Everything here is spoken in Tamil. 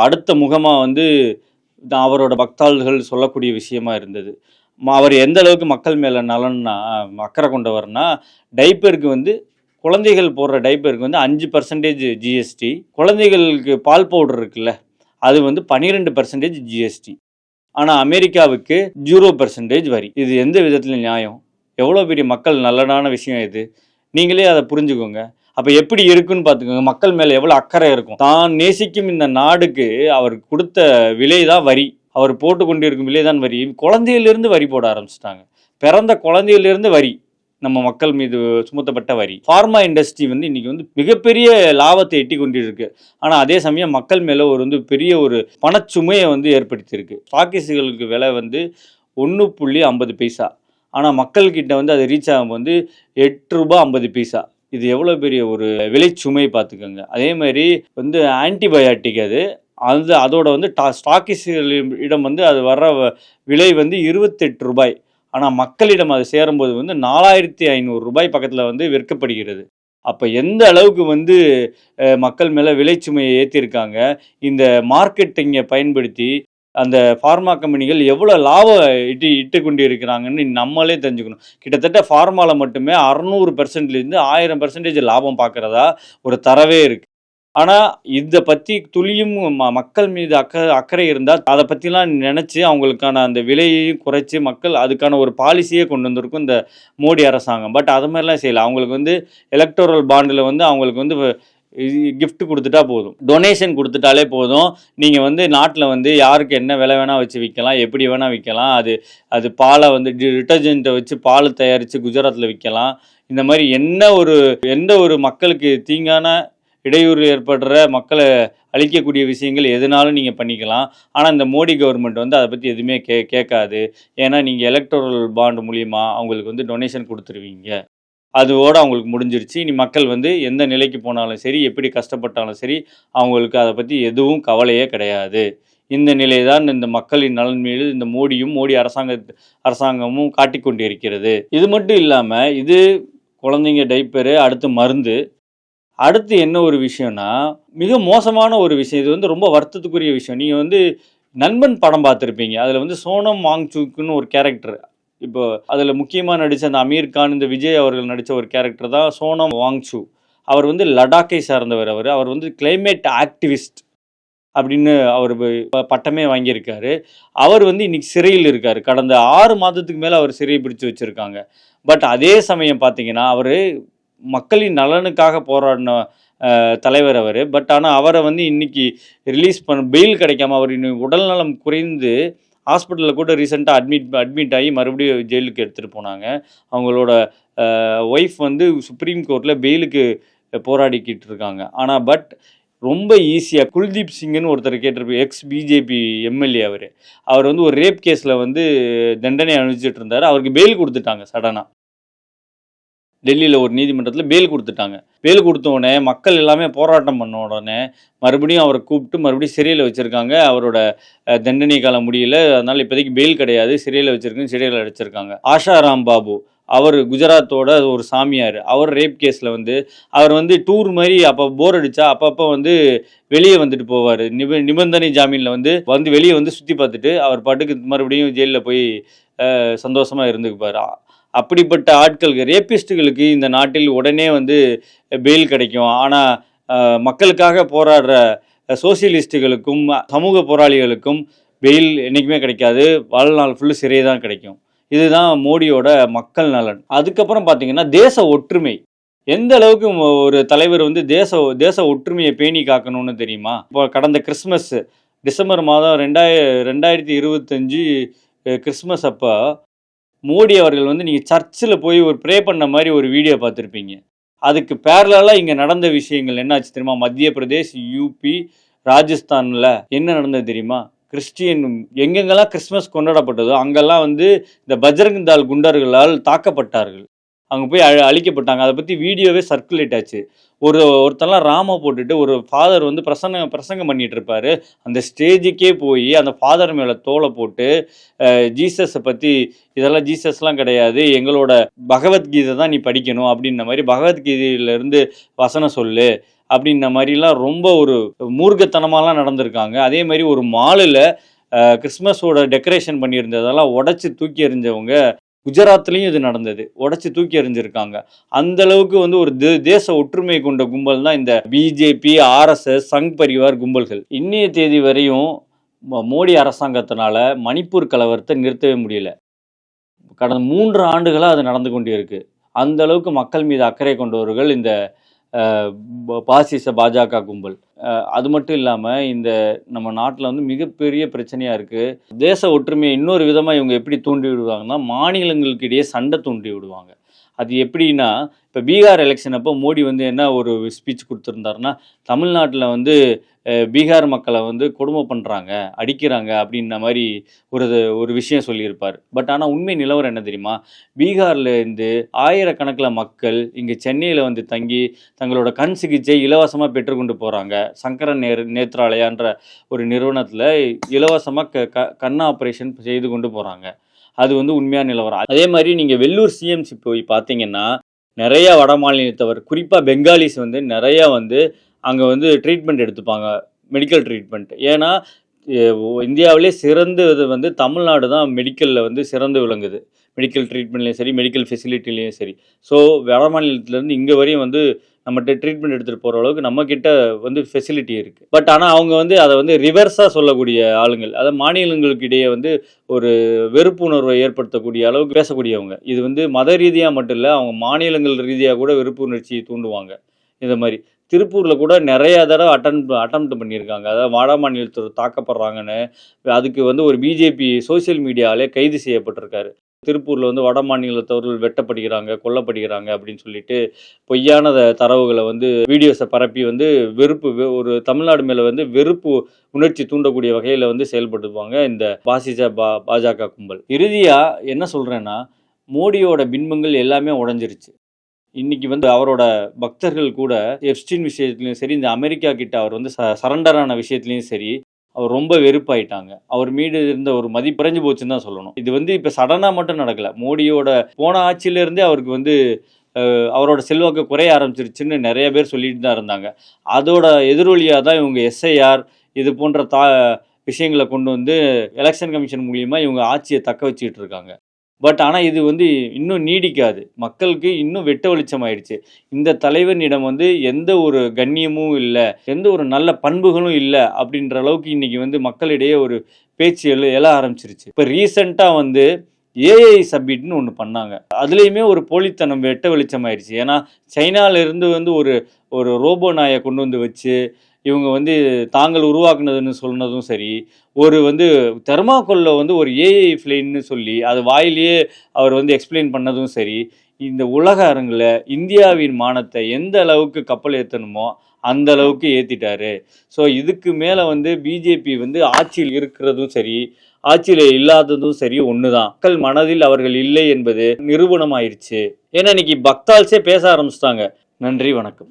அடுத்த முகமா வந்து அவரோட பக்தாள்கள் சொல்லக்கூடிய விஷயமா இருந்தது. அவர் எந்த அளவுக்கு மக்கள் மேல அக்கறை கொண்டவர்னா, டைப்பருக்கு வந்து குழந்தைகள் போடுற டைப்பருக்கு வந்து 5% ஜிஎஸ்டி. குழந்தைகளுக்கு பால் பவுடர் இருக்குல்ல, அது வந்து 12% ஜிஎஸ்டி. ஆனா அமெரிக்காவுக்கு 0% வரி. இது எந்த விதத்துல நியாயம்? எவ்வளோ பெரிய மக்கள் நலனான விஷயம் இது. நீங்களே அத புரிஞ்சுக்கோங்க. அப்ப எப்படி இருக்குன்னு பார்த்துக்கோங்க. மக்கள் மேல எவ்வளோ அக்கறை இருக்கும். தான் நேசிக்கும் இந்த நாடுக்கு அவர் குடுத்த விலை தான் வரி. அவர் போட்டுக் கொண்டிருக்கும் விலை தான் வரி. குழந்தையிலிருந்து வரி போட ஆரம்பிச்சுட்டாங்க. பிறந்த குழந்தையிலிருந்து வரி. நம்ம மக்கள் மீது சுமத்தப்பட்ட வரி. ஃபார்மா இண்டஸ்ட்ரி வந்து இன்னைக்கு வந்து மிகப்பெரிய லாபத்தை எட்டிக் கொண்டிருக்கு. ஆனா அதே சமயம் மக்கள் மேல பெரிய ஒரு பணச்சுமையை வந்து ஏற்படுத்தியிருக்கு. ஸ்டாக்கிஸ்டுகளுக்கு விலை வந்து 1.50 பைசா. ஆனா மக்கள்கிட்ட வந்து அது ரீச் ஆகும் வந்து ₹8.50. இது எவ்வளோ பெரிய ஒரு விலைச்சுமை பார்த்துக்கோங்க. அதே மாதிரி வந்து ஆன்டிபயாட்டிக் அது. அதோட வந்து ஸ்டாக்கிஸ்டுகளிடம் வந்து அது வர்ற விலை வந்து ₹28. ஆனா மக்களிடம் அது சேரும்போது வந்து ₹4,500 பக்கத்துல வந்து விற்கப்படுகிறது. அப்ப எந்த அளவுக்கு வந்து மக்கள் மேல விலைச்சுமையை ஏத்தியிருக்காங்க. இந்த மார்க்கெட்டிங்கை பயன்படுத்தி அந்த ஃபார்மா கம்பெனிகள் எவ்வளோ லாபம் இட்டு கொண்டு இருக்கிறாங்கன்னு நம்மளே தெரிஞ்சுக்கணும். கிட்டத்தட்ட ஃபார்மால மட்டுமே 600%லேருந்து 1000% லாபம் பார்க்குறதா ஒரு தரவே இருக்கு. ஆனா, இத பத்தி துளியும் மக்கள் மீது அக்கறை இருந்தா, அத பத்திலாம் நெனச்சு அவங்களுக்கான அந்த விலையையும் குறைச்சு, மக்கள் அதுக்கான ஒரு பாலிசியே கொண்டு வந்திருக்கும் இந்த மோடி அரசாங்கம். பட் அது மாரிலாம் செய்யல. அவங்களுக்கு வந்து எலக்டோரல் பாண்டுல வந்து அவங்களுக்கு வந்து கிஃப்ட் குடுத்துட்டா போதும். டொனேஷன் குடுத்துட்டாலே போதும். நீங்க வந்து நாட்ல வந்து யாருக்கு என்ன விலை வேணா வச்சு விக்கலாம். எப்படி வேணா விக்கலாம். அது பால வந்து டிட்டர்ஜென்ட்ட வச்சு பால் தயாரிச்சு குஜராத்ல விக்கலாம். இந்த மாரி எந்த ஒரு மக்களுக்கு தீங்கான இடையூறு ஏற்படுற மக்களை அழிக்கக்கூடிய விஷயங்கள் எதுனாலும் நீங்கள் பண்ணிக்கலாம். ஆனால் இந்த மோடி கவர்மெண்ட் வந்து அதை பற்றி எதுவுமே கேட்காது. ஏன்னா நீங்கள் எலக்டோரல் பாண்ட் மூலியமா அவங்களுக்கு வந்து டொனேஷன் கொடுத்துருவீங்க. அதோட அவங்களுக்கு முடிஞ்சிருச்சு. இனி மக்கள் வந்து எந்த நிலைக்கு போனாலும் சரி, எப்படி கஷ்டப்பட்டாலும் சரி, அவங்களுக்கு அதை பற்றி எதுவும் கவலையே கிடையாது. இந்த நிலை தான் இந்த மக்களின் நலன் மீது இந்த மோடி அரசாங்கமும் காட்டிக்கொண்டிருக்கிறது. இது மட்டும் இல்லாமல் இது குழந்தைங்க டைப்பரு, அடுத்து மருந்து. அடுத்து என்ன ஒரு விஷயம்னா, மிக மோசமான ஒரு விஷயம். இது வந்து ரொம்ப வருத்தத்துக்குரிய விஷயம். நீங்க வந்து நண்பன் படம் பார்த்துருப்பீங்க. அதில வந்து சோனம் வாங்சுக்ன்னு ஒரு கேரக்டர். இப்போ அதில முக்கியமா நடிச்ச அந்த அமீர் கான், இந்த விஜய் அவர்கள் நடிச்ச ஒரு கேரக்டர் தான் சோனம் வாங்சு. அவர் வந்து லடாக்கை சார்ந்தவர் அவரு. அவர் வந்து கிளைமேட் ஆக்டிவிஸ்ட் அப்படின்னு அவரு பட்டமே வாங்கியிருக்காரு. அவர் வந்து இன்னைக்கு சிறையில் இருக்காரு. கடந்த 6 மாதத்துக்கு மேல அவர் சிறை பிடிச்சு வச்சிருக்காங்க. பட் அதே சமயம் பார்த்தீங்கன்னா, அவரு மக்களின் நலனுக்காக போராடின தலைவர் அவர். பட் ஆனால் அவரை வந்து இன்னைக்கு ரிலீஸ் பெயில் கிடைக்காம அவர் இன்னும் உடல்நலம் குறைந்து ஹாஸ்பிட்டலில் கூட ரீசெண்டாக அட்மிட் ஆகி மறுபடியும் ஜெயிலுக்கு எடுத்துகிட்டு போனாங்க. அவங்களோட ஒய்ஃப் வந்து சுப்ரீம் கோர்ட்டில் பெயிலுக்கு போராடிக்கிட்டு இருக்காங்க. ஆனால் ரொம்ப ஈஸியாக குல்தீப் சிங்னு ஒருத்தர் கேட்டிருப்பார். எக்ஸ் பிஜேபி எம்எல்ஏ அவர் வந்து ஒரு ரேப் கேஸில் வந்து தண்டனை அனுபவிச்சுட்டு இருந்தார். அவருக்கு பெயில் கொடுத்துட்டாங்க சடனாக. டெல்லியில் ஒரு நீதிமன்றத்தில் பெயில் கொடுத்துட்டாங்க. பெயில் கொடுத்த உடனே மக்கள் எல்லாமே போராட்டம் பண்ண உடனே மறுபடியும் அவரை கூப்பிட்டு மறுபடியும் சிறையில் வச்சுருக்காங்க. அவரோட தண்டனை காலம் முடியல. அதனால் இப்போதைக்கு பெயில் கிடையாது, சிறையில் சிறையில் அடைச்சிருக்காங்க. ஆஷா ராம் பாபு அவர் குஜராத்தோட ஒரு சாமியார். அவர் ரேப் கேஸில் வந்து அவர் வந்து டூர் மாதிரி அப்போ போர் அடித்தா அப்பப்போ வந்து வெளியே வந்துட்டு போவார். நிபந்தனை ஜாமீனில் வந்து வெளியே வந்து சுற்றி பார்த்துட்டு அவர் பாட்டுக்கு மறுபடியும் ஜெயிலில் போய் சந்தோஷமாக இருந்துக்குப்பார். அப்படிப்பட்ட ஆட்களுக்கு, ரேபிஸ்ட்டுகளுக்கு இந்த நாட்டில் உடனே வந்து பெயில் கிடைக்கும். ஆனால் மக்களுக்காக போராடுற சோசியலிஸ்ட்டுகளுக்கும் சமூக போராளிகளுக்கும் பெயில் என்றைக்குமே கிடைக்காது. வாழ்நாள் ஃபுல்லு சிறை தான் கிடைக்கும். இதுதான் மோடியோட மக்கள் நலன். அதுக்கப்புறம் பார்த்தீங்கன்னா தேச ஒற்றுமை. எந்த அளவுக்கு ஒரு தலைவர் வந்து தேச ஒற்றுமையை பேணி காக்கணும்னு தெரியுமா? இப்போ கடந்த கிறிஸ்மஸ் டிசம்பர் மாதம் 2025 கிறிஸ்மஸ் அப்போ மோடி அவர்கள் வந்து நீங்கள் சர்ச்சில் போய் ஒரு ப்ரே பண்ண மாதிரி ஒரு வீடியோ பார்த்துருப்பீங்க. அதுக்கு பேரலாக இங்கே நடந்த விஷயங்கள் என்னாச்சு தெரியுமா? மத்திய பிரதேஷ், யூபி, ராஜஸ்தானில் என்ன நடந்தது தெரியுமா? கிறிஸ்டியன் எங்கெங்கெல்லாம் கிறிஸ்மஸ் கொண்டாடப்பட்டதோ அங்கெல்லாம் வந்து இந்த பஜ்ரங் தாள் குண்டர்களால் தாக்கப்பட்டார்கள். அங்கே போய் அழிக்கப்பட்டாங்க. அதை பற்றி வீடியோவே சர்க்குலேட் ஆச்சு. ஒருத்தெல்லாம் ராம போட்டுட்டு ஒரு ஃபாதர் வந்து பிரசங்கம் பண்ணிட்டு இருப்பாரு. அந்த ஸ்டேஜுக்கே போய் அந்த ஃபாதர் மேலே தோலை போட்டு ஜீசஸை பற்றி இதெல்லாம் ஜீசஸ்லாம் கிடையாது, எங்களோட பகவத்கீதை தான் நீ படிக்கணும் அப்படின்ற மாதிரி பகவத்கீதையிலேருந்து வசனம் சொல்லு அப்படின்ற மாதிரிலாம் ரொம்ப ஒரு மூர்க்கத்தனமாலாம் நடந்திருக்காங்க. அதே மாதிரி ஒரு மாலில் கிறிஸ்மஸோட டெக்கரேஷன் பண்ணியிருந்ததெல்லாம் உடச்சி தூக்கி எறிஞ்சவங்க குஜராத்லேயும் இது நடந்தது. உடச்சி தூக்கி எறிஞ்சிருக்காங்க. அந்த அளவுக்கு வந்து ஒரு தேச ஒற்றுமை கொண்ட கும்பல் தான் இந்த பிஜேபி, ஆர்எஸ்எஸ், சங் பரிவார் கும்பல்கள். இன்னைய தேதி வரையும் மோடி அரசாங்கத்தினால மணிப்பூர் கலவரத்தை நிறுத்தவே முடியல. கடந்த 3 ஆண்டுகளாக அது நடந்து கொண்டே இருக்கு. அந்த அளவுக்கு மக்கள் மீது அக்கறை கொண்டவர்கள் இந்த பாசிச பாஜக கும்பல். அது மட்டும் இல்லாமல் இந்த நம்ம நாட்டில் வந்து மிகப்பெரிய பிரச்சனையாக இருக்குது. தேச ஒற்றுமையை இன்னொரு விதமாக இவங்க எப்படி தூண்டி விடுவாங்கன்னா, மாநிலங்களுக்கு இடையே சண்டை தூண்டி விடுவாங்க. அது எப்படின்னா, இப்போ பீகார் எலெக்ஷன் அப்போ மோடி வந்து என்ன ஒரு ஸ்பீச் கொடுத்துருந்தாருன்னா, தமிழ்நாட்டில் வந்து பீகார் மக்களை வந்து கொடுமை பண்ணுறாங்க, அடிக்கிறாங்க அப்படின்ற மாதிரி ஒரு விஷயம் சொல்லியிருப்பார். பட் ஆனால் உண்மை நிலவரம் என்ன தெரியுமா? பீகாரில் இருந்து ஆயிரக்கணக்கில் மக்கள் இங்கே சென்னையில் வந்து தங்கி தங்களோட கண் சிகிச்சை இலவசமாக பெற்றுக்கொண்டு போகிறாங்க. சங்கரன் நேத்ராலயான்ற ஒரு நிறுவனத்தில் இலவசமாக கண் ஆப்ரேஷன் செய்து கொண்டு போகிறாங்க. அது வந்து உண்மையான நிலவரம். அதே மாதிரி நீங்கள் வெள்ளூர் சிஎம்சி போய் பார்த்தீங்கன்னா, நிறைய வட மாநிலத்தவர், குறிப்பாக பெங்காலிஸ் வந்து நிறையா வந்து அங்கே வந்து ட்ரீட்மெண்ட் எடுத்துப்பாங்க, மெடிக்கல் ட்ரீட்மெண்ட். ஏன்னா இந்தியாவிலே சிறந்தது வந்து தமிழ்நாடு தான் மெடிக்கலில் வந்து சிறந்து விளங்குது. மெடிக்கல் ட்ரீட்மெண்ட்லேயும் சரி, மெடிக்கல் ஃபெசிலிட்டிலையும் சரி. ஸோ வட மாநிலத்திலேருந்து இங்கே வரையும் வந்து நம்மகிட்ட ட்ரீட்மெண்ட் எடுத்துகிட்டு போகிற அளவுக்கு நம்மக்கிட்ட வந்து ஃபெசிலிட்டி இருக்குது. பட் ஆனால் அவங்க வந்து அதை வந்து ரிவர்ஸாக சொல்லக்கூடிய ஆளுங்கள், அதாவது மாநிலங்களுக்கு இடையே வந்து ஒரு வெறுப்புணர்வை ஏற்படுத்தக்கூடிய அளவுக்கு பேசக்கூடியவங்க. இது வந்து மத ரீதியாக மட்டும் இல்லை, அவங்க மாநிலங்கள் ரீதியாக கூட வெறுப்பு உணர்ச்சியை தூண்டுவாங்க. இந்த மாதிரி திருப்பூரில் கூட நிறைய தடவை அட்டெம்ப்ட் பண்ணியிருக்காங்க. அதாவது வட மாநிலத்தில் தாக்கப்படுறாங்கன்னு அதுக்கு வந்து ஒரு பிஜேபி சோசியல் மீடியாவிலே கைது செய்யப்பட்டிருக்காரு. திருப்பூரில் வந்து வட மாநிலத்தவர்கள் வெட்டப்படுகிறாங்க, கொல்லப்படுகிறாங்க அப்படின்னு சொல்லிட்டு பொய்யான தரவுகளை வந்து வீடியோஸை பரப்பி வந்து ஒரு தமிழ்நாடு மேலே வந்து வெறுப்பு உணர்ச்சி தூண்டக்கூடிய வகையில் வந்து செயல்படுவாங்க இந்த பாசிச பாஜக கும்பல். இறுதியாக என்ன சொல்கிறேன்னா, மோடியோட பின்பங்கள் எல்லாமே உடஞ்சிருச்சு. இன்னைக்கு வந்து அவரோட பக்தர்கள் கூட எப்ஸ்டீன் விஷயத்துலையும் சரி, இந்த அமெரிக்கா கிட்ட அவர் வந்து சரண்டரான விஷயத்துலையும் சரி, அவர் ரொம்ப வெறுப்பாயிட்டாங்க. அவர் மீது இருந்த ஒரு மதிப்பு குறைஞ்சு போச்சுன்னு தான் சொல்லணும். இது வந்து இப்போ சடனாக மட்டும் நடக்கலை. மோடியோட போன ஆட்சியிலேருந்தே அவருக்கு வந்து அவரோட செல்வாக்கு குறைய ஆரம்பிச்சிருச்சுன்னு நிறைய பேர் சொல்லிட்டு தான் இருந்தாங்க. அதோட எதிரொலியாக தான் இவங்க எஸ்ஐஆர் இது போன்ற விஷயங்களை கொண்டு வந்து எலெக்ஷன் கமிஷன் மூலியமாக இவங்க ஆட்சியை தக்க வச்சுக்கிட்டு இருக்காங்க. பட் ஆனால் இது வந்து இன்னும் நீடிக்காது. மக்களுக்கு இன்னும் வெட்ட வெளிச்சம் ஆயிடுச்சு. இந்த தலைவனிடம் வந்து எந்த ஒரு கண்ணியமும் இல்லை, எந்த ஒரு நல்ல பண்புகளும் இல்லை அப்படின்ற அளவுக்கு இன்றைக்கி வந்து மக்களிடையே ஒரு பேச்சு எழ ஆரம்பிச்சிருச்சு. இப்போ ரீசெண்டாக வந்து ஏஐ சப்மிட்னு ஒன்று பண்ணாங்க. அதுலேயுமே ஒரு போலித்தனம் வெட்ட வெளிச்சம் ஆயிடுச்சு. ஏன்னா சைனாவிலேருந்து வந்து ஒரு ரோபோ நாயை கொண்டு வந்து வச்சு இவங்க வந்து தாங்கள் உருவாக்குனதுன்னு சொன்னதும் சரி, ஒரு வந்து தெர்மாக்கோலில் வந்து ஒரு ஏஐ ஃப்ளைன்னு சொல்லி அது வாயிலேயே அவர் வந்து எக்ஸ்பிளைன் பண்ணதும் சரி, இந்த உலக அரங்கில் இந்தியாவின் மானத்தை எந்த அளவுக்கு கப்பல் ஏற்றணுமோ அந்த அளவுக்கு ஏற்றிட்டாரு. ஸோ இதுக்கு மேலே வந்து பிஜேபி வந்து ஆட்சியில் இருக்கிறதும் சரி, ஆட்சியில் இல்லாததும் சரி ஒன்று தான். மக்கள் மனதில் அவர்கள் இல்லை என்பது நிரூபணமாயிருச்சு. ஏன்னா இன்னைக்கு பக்தால்ஸே பேச ஆரம்பிச்சிட்டாங்க. நன்றி, வணக்கம்.